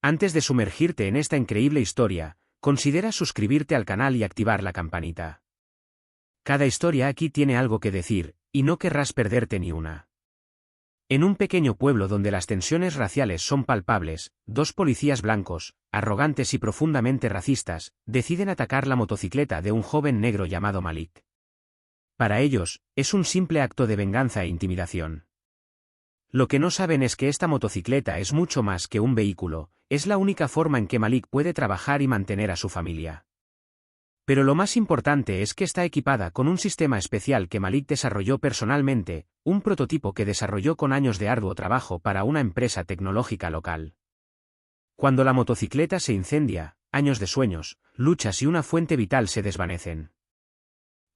Antes de sumergirte en esta increíble historia, considera suscribirte al canal y activar la campanita. Cada historia aquí tiene algo que decir, y no querrás perderte ni una. En un pequeño pueblo donde las tensiones raciales son palpables, dos policías blancos, arrogantes y profundamente racistas, deciden atacar la motocicleta de un joven negro llamado Malik. Para ellos, es un simple acto de venganza e intimidación. Lo que no saben es que esta motocicleta es mucho más que un vehículo, es la única forma en que Malik puede trabajar y mantener a su familia. Pero lo más importante es que está equipada con un sistema especial que Malik desarrolló personalmente, un prototipo que desarrolló con años de arduo trabajo para una empresa tecnológica local. Cuando la motocicleta se incendia, años de sueños, luchas y una fuente vital se desvanecen.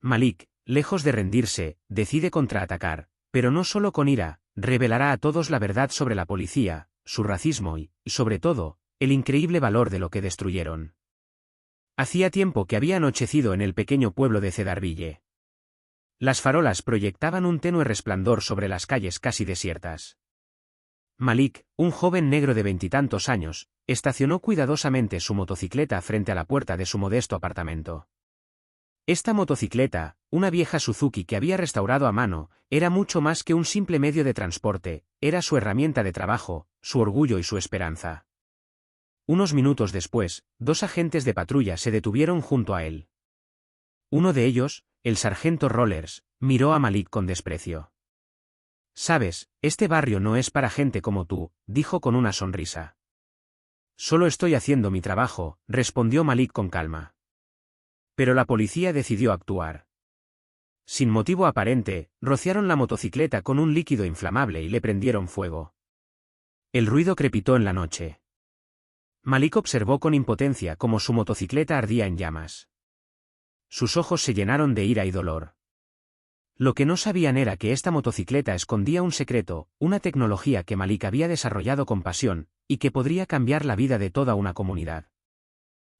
Malik, lejos de rendirse, decide contraatacar, pero no solo con ira, revelará a todos la verdad sobre la policía, su racismo y, sobre todo, el increíble valor de lo que destruyeron. Hacía tiempo que había anochecido en el pequeño pueblo de Cedarville. Las farolas proyectaban un tenue resplandor sobre las calles casi desiertas. Malik, un joven negro de veintitantos años, estacionó cuidadosamente su motocicleta frente a la puerta de su modesto apartamento. Esta motocicleta, una vieja Suzuki que había restaurado a mano, era mucho más que un simple medio de transporte, era su herramienta de trabajo, su orgullo y su esperanza. Unos minutos después, dos agentes de patrulla se detuvieron junto a él. Uno de ellos, el sargento Rollers, miró a Malik con desprecio. «Sabes, este barrio no es para gente como tú», dijo con una sonrisa. «Solo estoy haciendo mi trabajo», respondió Malik con calma. Pero la policía decidió actuar. Sin motivo aparente, rociaron la motocicleta con un líquido inflamable y le prendieron fuego. El ruido crepitó en la noche. Malik observó con impotencia cómo su motocicleta ardía en llamas. Sus ojos se llenaron de ira y dolor. Lo que no sabían era que esta motocicleta escondía un secreto, una tecnología que Malik había desarrollado con pasión, y que podría cambiar la vida de toda una comunidad.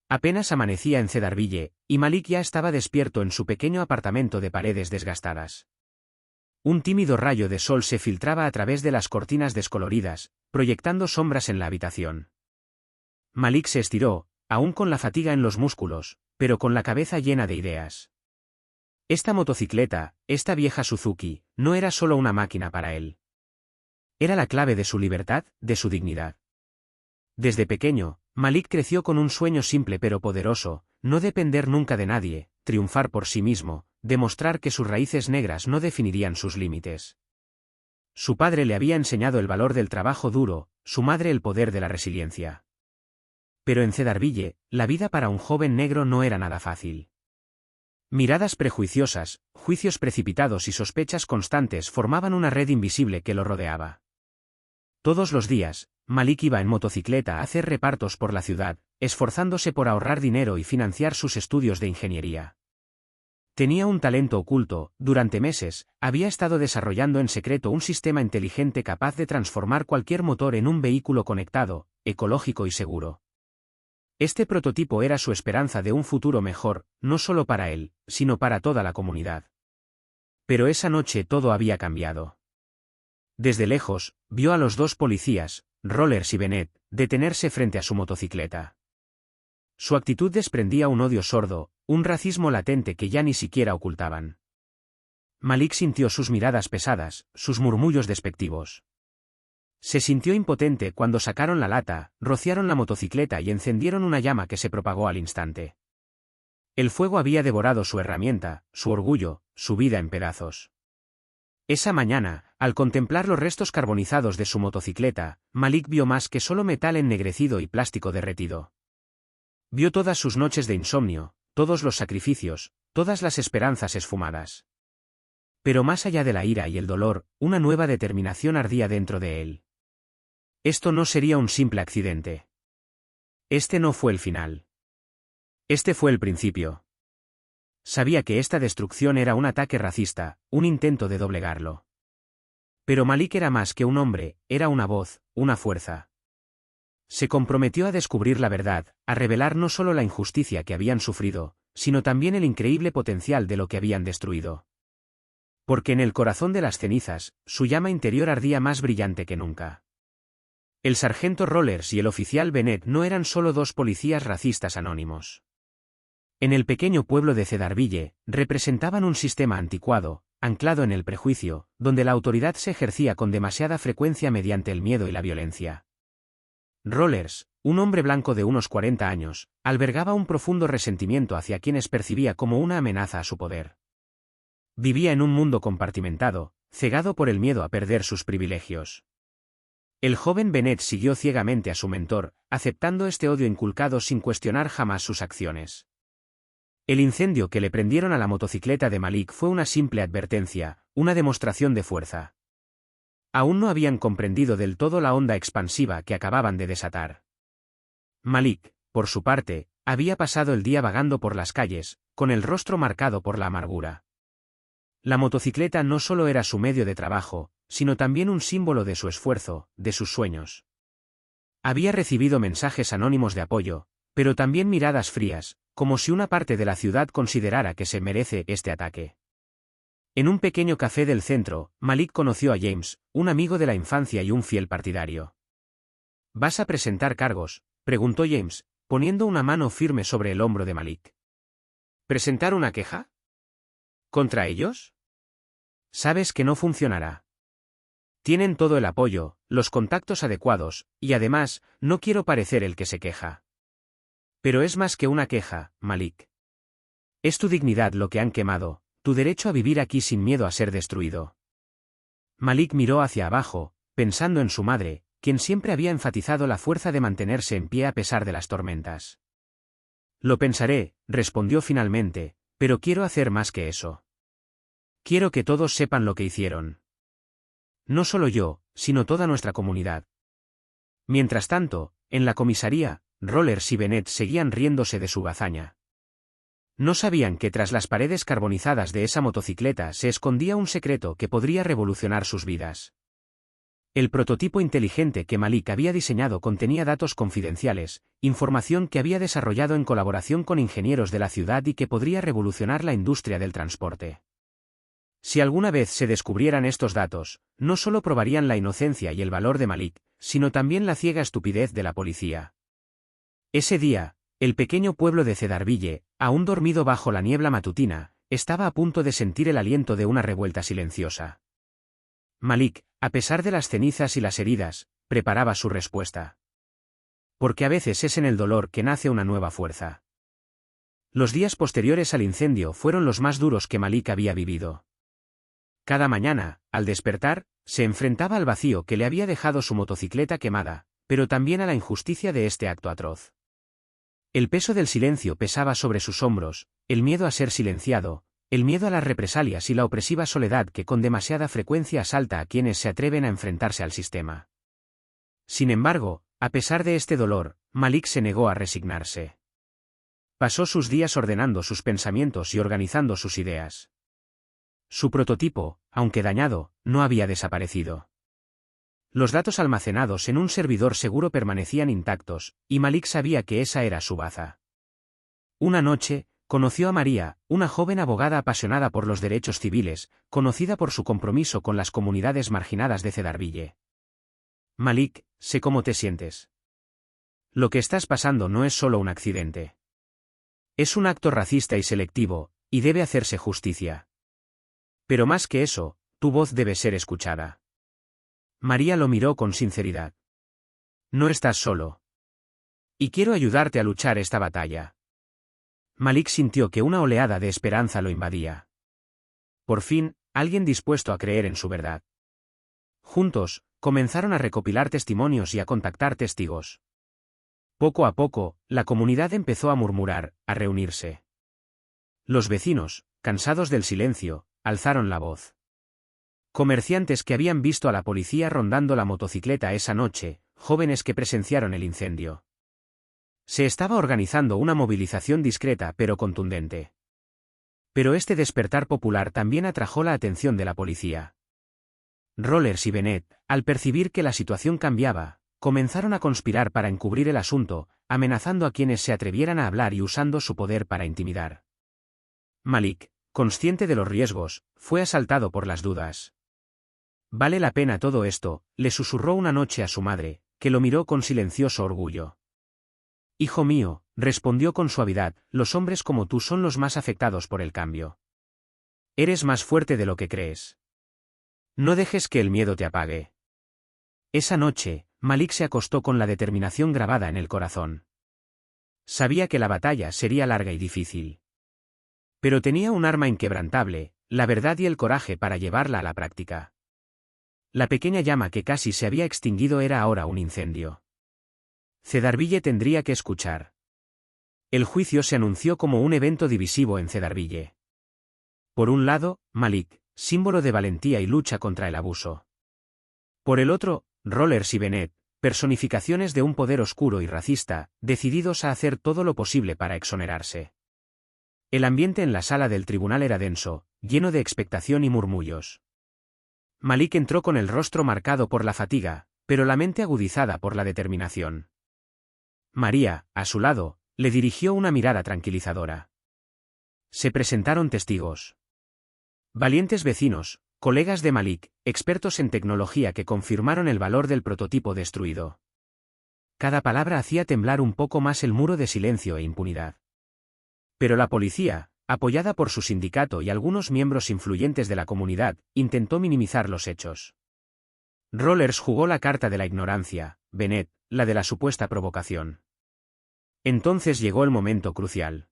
Apenas amanecía en Cedarville, y Malik ya estaba despierto en su pequeño apartamento de paredes desgastadas. Un tímido rayo de sol se filtraba a través de las cortinas descoloridas, proyectando sombras en la habitación. Malik se estiró, aún con la fatiga en los músculos, pero con la cabeza llena de ideas. Esta motocicleta, esta vieja Suzuki, no era solo una máquina para él. Era la clave de su libertad, de su dignidad. Desde pequeño, Malik creció con un sueño simple pero poderoso, no depender nunca de nadie, triunfar por sí mismo, demostrar que sus raíces negras no definirían sus límites. Su padre le había enseñado el valor del trabajo duro, su madre el poder de la resiliencia. Pero en Cedarville, la vida para un joven negro no era nada fácil. Miradas prejuiciosas, juicios precipitados y sospechas constantes formaban una red invisible que lo rodeaba. Todos los días, Malik iba en motocicleta a hacer repartos por la ciudad, esforzándose por ahorrar dinero y financiar sus estudios de ingeniería. Tenía un talento oculto, durante meses, había estado desarrollando en secreto un sistema inteligente capaz de transformar cualquier motor en un vehículo conectado, ecológico y seguro. Este prototipo era su esperanza de un futuro mejor, no solo para él, sino para toda la comunidad. Pero esa noche todo había cambiado. Desde lejos, vio a los dos policías, Rollers y Bennett, detenerse frente a su motocicleta. Su actitud desprendía un odio sordo, un racismo latente que ya ni siquiera ocultaban. Malik sintió sus miradas pesadas, sus murmullos despectivos. Se sintió impotente cuando sacaron la lata, rociaron la motocicleta y encendieron una llama que se propagó al instante. El fuego había devorado su herramienta, su orgullo, su vida en pedazos. Esa mañana, al contemplar los restos carbonizados de su motocicleta, Malik vio más que solo metal ennegrecido y plástico derretido. Vio todas sus noches de insomnio, todos los sacrificios, todas las esperanzas esfumadas. Pero más allá de la ira y el dolor, una nueva determinación ardía dentro de él. Esto no sería un simple accidente. Este no fue el final. Este fue el principio. Sabía que esta destrucción era un ataque racista, un intento de doblegarlo. Pero Malik era más que un hombre, era una voz, una fuerza. Se comprometió a descubrir la verdad, a revelar no solo la injusticia que habían sufrido, sino también el increíble potencial de lo que habían destruido. Porque en el corazón de las cenizas, su llama interior ardía más brillante que nunca. El sargento Rollers y el oficial Bennett no eran solo dos policías racistas anónimos. En el pequeño pueblo de Cedarville, representaban un sistema anticuado, anclado en el prejuicio, donde la autoridad se ejercía con demasiada frecuencia mediante el miedo y la violencia. Rollers, un hombre blanco de unos 40 años, albergaba un profundo resentimiento hacia quienes percibía como una amenaza a su poder. Vivía en un mundo compartimentado, cegado por el miedo a perder sus privilegios. El joven Bennett siguió ciegamente a su mentor, aceptando este odio inculcado sin cuestionar jamás sus acciones. El incendio que le prendieron a la motocicleta de Malik fue una simple advertencia, una demostración de fuerza. Aún no habían comprendido del todo la onda expansiva que acababan de desatar. Malik, por su parte, había pasado el día vagando por las calles, con el rostro marcado por la amargura. La motocicleta no solo era su medio de trabajo, sino también un símbolo de su esfuerzo, de sus sueños. Había recibido mensajes anónimos de apoyo, pero también miradas frías, como si una parte de la ciudad considerara que se merece este ataque. En un pequeño café del centro, Malik conoció a James, un amigo de la infancia y un fiel partidario. ¿Vas a presentar cargos?, preguntó James, poniendo una mano firme sobre el hombro de Malik. ¿Presentar una queja? ¿Contra ellos? Sabes que no funcionará. Tienen todo el apoyo, los contactos adecuados, y además, no quiero parecer el que se queja. Pero es más que una queja, Malik. Es tu dignidad lo que han quemado, tu derecho a vivir aquí sin miedo a ser destruido. Malik miró hacia abajo, pensando en su madre, quien siempre había enfatizado la fuerza de mantenerse en pie a pesar de las tormentas. Lo pensaré, respondió finalmente, pero quiero hacer más que eso. Quiero que todos sepan lo que hicieron. No solo yo, sino toda nuestra comunidad. Mientras tanto, en la comisaría, Rollers y Bennett seguían riéndose de su hazaña. No sabían que tras las paredes carbonizadas de esa motocicleta se escondía un secreto que podría revolucionar sus vidas. El prototipo inteligente que Malik había diseñado contenía datos confidenciales, información que había desarrollado en colaboración con ingenieros de la ciudad y que podría revolucionar la industria del transporte. Si alguna vez se descubrieran estos datos, no solo probarían la inocencia y el valor de Malik, sino también la ciega estupidez de la policía. Ese día, el pequeño pueblo de Cedarville, aún dormido bajo la niebla matutina, estaba a punto de sentir el aliento de una revuelta silenciosa. Malik, a pesar de las cenizas y las heridas, preparaba su respuesta. Porque a veces es en el dolor que nace una nueva fuerza. Los días posteriores al incendio fueron los más duros que Malik había vivido. Cada mañana, al despertar, se enfrentaba al vacío que le había dejado su motocicleta quemada, pero también a la injusticia de este acto atroz. El peso del silencio pesaba sobre sus hombros, el miedo a ser silenciado, el miedo a las represalias y la opresiva soledad que con demasiada frecuencia asalta a quienes se atreven a enfrentarse al sistema. Sin embargo, a pesar de este dolor, Malik se negó a resignarse. Pasó sus días ordenando sus pensamientos y organizando sus ideas. Su prototipo, aunque dañado, no había desaparecido. Los datos almacenados en un servidor seguro permanecían intactos, y Malik sabía que esa era su baza. Una noche, conoció a María, una joven abogada apasionada por los derechos civiles, conocida por su compromiso con las comunidades marginadas de Cedarville. Malik, sé cómo te sientes. Lo que estás pasando no es solo un accidente. Es un acto racista y selectivo, y debe hacerse justicia. Pero más que eso, tu voz debe ser escuchada. María lo miró con sinceridad. No estás solo. Y quiero ayudarte a luchar esta batalla. Malik sintió que una oleada de esperanza lo invadía. Por fin, alguien dispuesto a creer en su verdad. Juntos, comenzaron a recopilar testimonios y a contactar testigos. Poco a poco, la comunidad empezó a murmurar, a reunirse. Los vecinos, cansados del silencio, alzaron la voz. Comerciantes que habían visto a la policía rondando la motocicleta esa noche, jóvenes que presenciaron el incendio. Se estaba organizando una movilización discreta pero contundente. Pero este despertar popular también atrajo la atención de la policía. Rollers y Bennett, al percibir que la situación cambiaba, comenzaron a conspirar para encubrir el asunto, amenazando a quienes se atrevieran a hablar y usando su poder para intimidar. Malik, consciente de los riesgos, fue asaltado por las dudas. ¿Vale la pena todo esto?, le susurró una noche a su madre, que lo miró con silencioso orgullo. Hijo mío, respondió con suavidad, los hombres como tú son los más afectados por el cambio. Eres más fuerte de lo que crees. No dejes que el miedo te apague. Esa noche, Malik se acostó con la determinación grabada en el corazón. Sabía que la batalla sería larga y difícil. Pero tenía un arma inquebrantable, la verdad y el coraje para llevarla a la práctica. La pequeña llama que casi se había extinguido era ahora un incendio. Cedarville tendría que escuchar. El juicio se anunció como un evento divisivo en Cedarville. Por un lado, Malik, símbolo de valentía y lucha contra el abuso. Por el otro, Rollers y Bennett, personificaciones de un poder oscuro y racista, decididos a hacer todo lo posible para exonerarse. El ambiente en la sala del tribunal era denso, lleno de expectación y murmullos. Malik entró con el rostro marcado por la fatiga, pero la mente agudizada por la determinación. María, a su lado, le dirigió una mirada tranquilizadora. Se presentaron testigos. Valientes vecinos, colegas de Malik, expertos en tecnología que confirmaron el valor del prototipo destruido. Cada palabra hacía temblar un poco más el muro de silencio e impunidad. Pero la policía, apoyada por su sindicato y algunos miembros influyentes de la comunidad, intentó minimizar los hechos. Rollers jugó la carta de la ignorancia, Bennett, la de la supuesta provocación. Entonces llegó el momento crucial.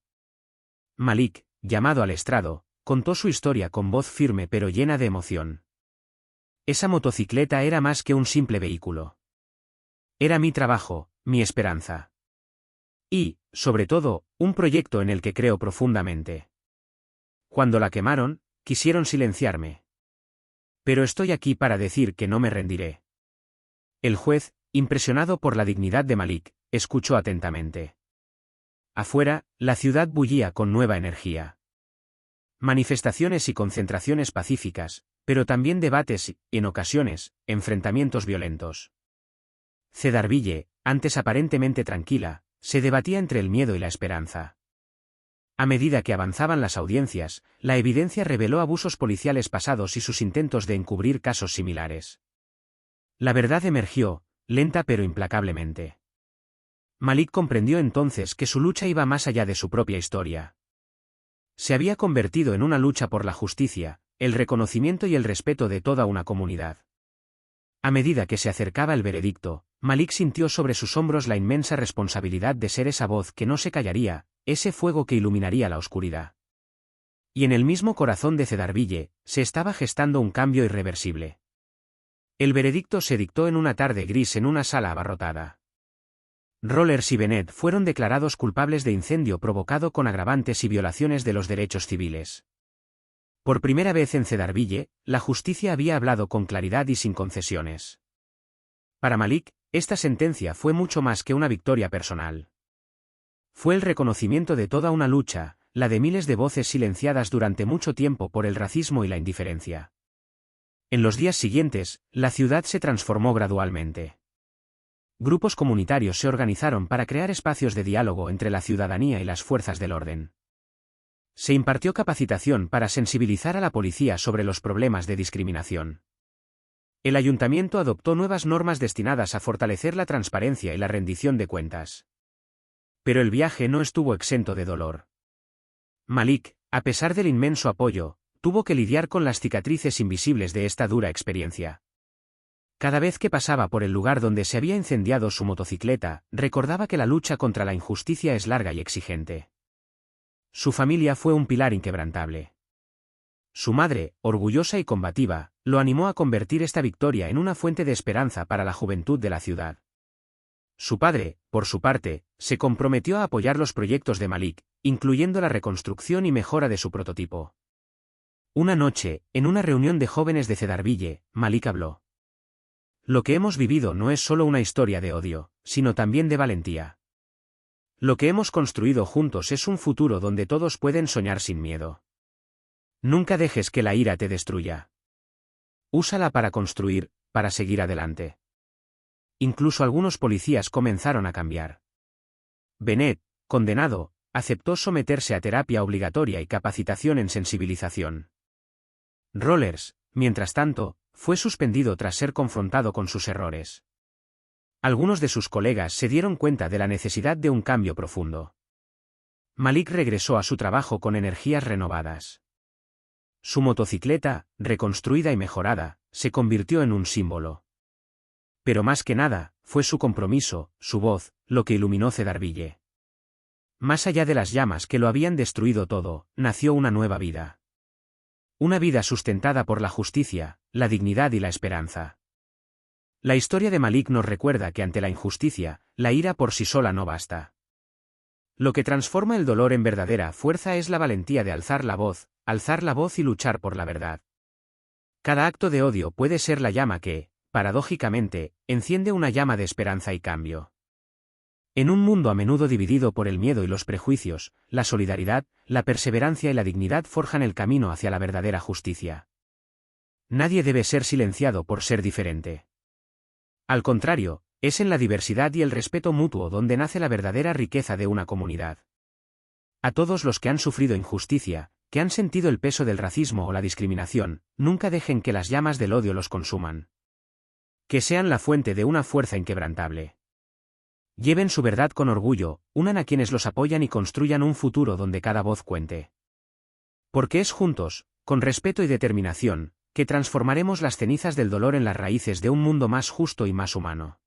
Malik, llamado al estrado, contó su historia con voz firme pero llena de emoción. Esa motocicleta era más que un simple vehículo. Era mi trabajo, mi esperanza. Y, sobre todo, un proyecto en el que creo profundamente. Cuando la quemaron, quisieron silenciarme. Pero estoy aquí para decir que no me rendiré. El juez, impresionado por la dignidad de Malik, escuchó atentamente. Afuera, la ciudad bullía con nueva energía. Manifestaciones y concentraciones pacíficas, pero también debates y, en ocasiones, enfrentamientos violentos. Cedarville, antes aparentemente tranquila, se debatía entre el miedo y la esperanza. A medida que avanzaban las audiencias, la evidencia reveló abusos policiales pasados y sus intentos de encubrir casos similares. La verdad emergió, lenta pero implacablemente. Malik comprendió entonces que su lucha iba más allá de su propia historia. Se había convertido en una lucha por la justicia, el reconocimiento y el respeto de toda una comunidad. A medida que se acercaba el veredicto, Malik sintió sobre sus hombros la inmensa responsabilidad de ser esa voz que no se callaría, ese fuego que iluminaría la oscuridad. Y en el mismo corazón de Cedarville, se estaba gestando un cambio irreversible. El veredicto se dictó en una tarde gris en una sala abarrotada. Rollers y Bennett fueron declarados culpables de incendio provocado con agravantes y violaciones de los derechos civiles. Por primera vez en Cedarville, la justicia había hablado con claridad y sin concesiones. Para Malik, esta sentencia fue mucho más que una victoria personal. Fue el reconocimiento de toda una lucha, la de miles de voces silenciadas durante mucho tiempo por el racismo y la indiferencia. En los días siguientes, la ciudad se transformó gradualmente. Grupos comunitarios se organizaron para crear espacios de diálogo entre la ciudadanía y las fuerzas del orden. Se impartió capacitación para sensibilizar a la policía sobre los problemas de discriminación. El ayuntamiento adoptó nuevas normas destinadas a fortalecer la transparencia y la rendición de cuentas. Pero el viaje no estuvo exento de dolor. Malik, a pesar del inmenso apoyo, tuvo que lidiar con las cicatrices invisibles de esta dura experiencia. Cada vez que pasaba por el lugar donde se había incendiado su motocicleta, recordaba que la lucha contra la injusticia es larga y exigente. Su familia fue un pilar inquebrantable. Su madre, orgullosa y combativa, lo animó a convertir esta victoria en una fuente de esperanza para la juventud de la ciudad. Su padre, por su parte, se comprometió a apoyar los proyectos de Malik, incluyendo la reconstrucción y mejora de su prototipo. Una noche, en una reunión de jóvenes de Cedarville, Malik habló. Lo que hemos vivido no es solo una historia de odio, sino también de valentía. Lo que hemos construido juntos es un futuro donde todos pueden soñar sin miedo. Nunca dejes que la ira te destruya. Úsala para construir, para seguir adelante. Incluso algunos policías comenzaron a cambiar. Bennett, condenado, aceptó someterse a terapia obligatoria y capacitación en sensibilización. Rollers, mientras tanto, fue suspendido tras ser confrontado con sus errores. Algunos de sus colegas se dieron cuenta de la necesidad de un cambio profundo. Malik regresó a su trabajo con energías renovadas. Su motocicleta, reconstruida y mejorada, se convirtió en un símbolo. Pero más que nada, fue su compromiso, su voz, lo que iluminó Cedarville. Más allá de las llamas que lo habían destruido todo, nació una nueva vida. Una vida sustentada por la justicia, la dignidad y la esperanza. La historia de Malik nos recuerda que ante la injusticia, la ira por sí sola no basta. Lo que transforma el dolor en verdadera fuerza es la valentía de alzar la voz y luchar por la verdad. Cada acto de odio puede ser la llama que, paradójicamente, enciende una llama de esperanza y cambio. En un mundo a menudo dividido por el miedo y los prejuicios, la solidaridad, la perseverancia y la dignidad forjan el camino hacia la verdadera justicia. Nadie debe ser silenciado por ser diferente. Al contrario, es en la diversidad y el respeto mutuo donde nace la verdadera riqueza de una comunidad. A todos los que han sufrido injusticia, que han sentido el peso del racismo o la discriminación, nunca dejen que las llamas del odio los consuman. Que sean la fuente de una fuerza inquebrantable. Lleven su verdad con orgullo, unan a quienes los apoyan y construyan un futuro donde cada voz cuente. Porque es juntos, con respeto y determinación, que transformaremos las cenizas del dolor en las raíces de un mundo más justo y más humano.